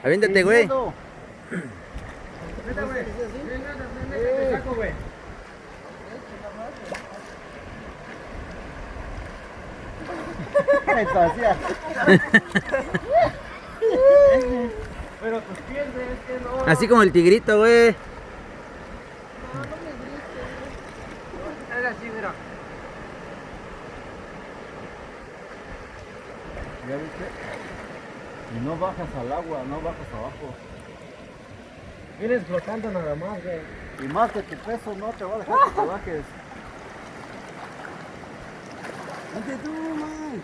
Aviéntate, güey. Vete, güey. Te saco, güey. Pero tus pies, güey, es que no. Así como el tigrito, güey. Es así, mira. ¿Ya viste? Y no bajas al agua, no bajas abajo. Vienes flotando nada más, güey. Y más de tu peso no te va a dejar que te bajes. ¡Ante tú, man!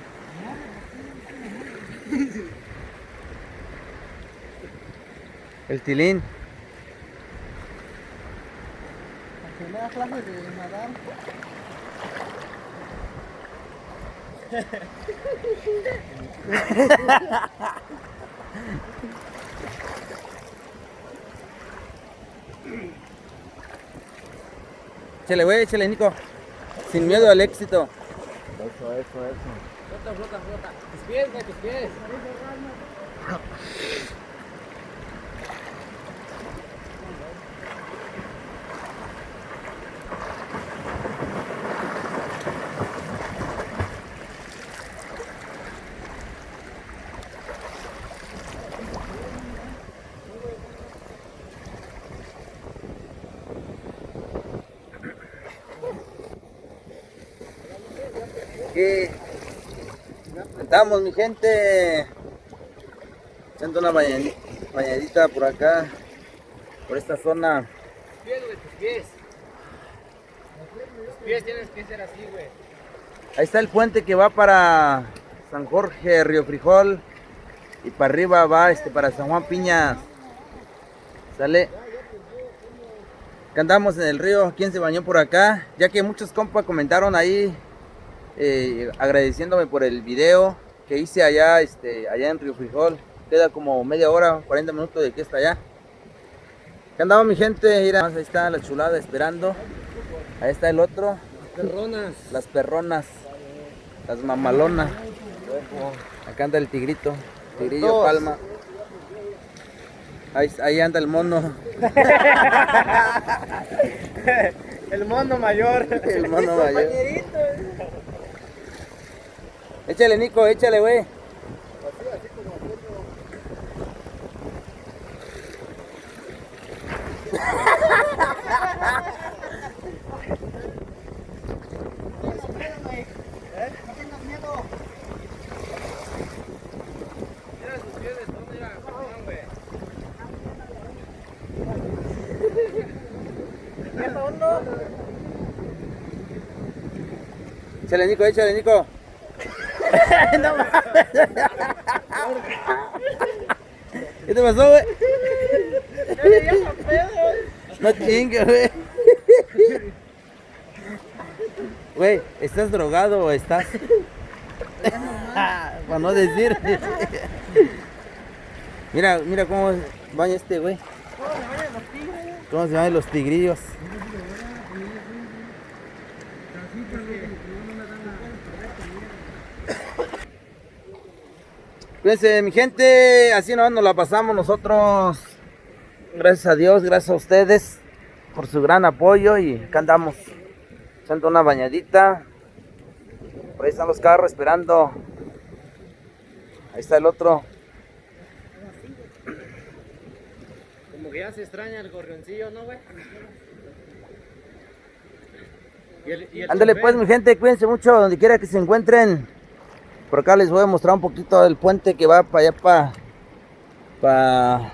El tilín. ¿Se le da clase de nadar? Échale, güey, échale, Nico. Sin miedo al éxito. Eso. Flota. Tus pies, güey, tus pies. Aquí estamos, mi gente. Echando una bañadita por acá, por esta zona. Tus pies, güey, tus pies. Tus pies tienes que ser así, güey. Ahí está el puente que va para San Jorge, Río Frijol. Y para arriba va para San Juan Piñas. Sale. Acá andamos en el río. ¿Quién se bañó por acá? Ya que muchos compas comentaron ahí agradeciéndome por el video que hice allá, allá en Río Frijol. Queda como media hora, 40 minutos de aquí hasta allá. Acá andamos, mi gente. Mira, ahí está la chulada esperando. Ahí está el otro. Perronas. Las perronas. Las mamalonas. Acá anda el tigrito. Tigrillo Palma. Ahí anda el mono. El mono mayor. El mono mayor. Échale, Nico, échale, güey. Mira sus pies, no, mira, güey. Échale, Nico, échale, Nico. No mames. ¿Qué te pasó, güey? No chingue, güey. Güey, ¿estás drogado o estás? Para no decir. Mira cómo baña este güey. ¿Cómo se bañan los tigrillos? Cuídense, mi gente, así nos la pasamos nosotros. Gracias a Dios, gracias a ustedes por su gran apoyo. Y acá andamos echando una bañadita. Por ahí están los carros esperando. Ahí está el otro. Como que ya se extraña el gorrioncillo, ¿no, güey? Ándale pues, mi gente, cuídense mucho donde quiera que se encuentren. Por acá les voy a mostrar un poquito del puente que va para allá, para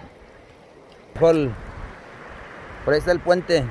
Por ahí está el puente.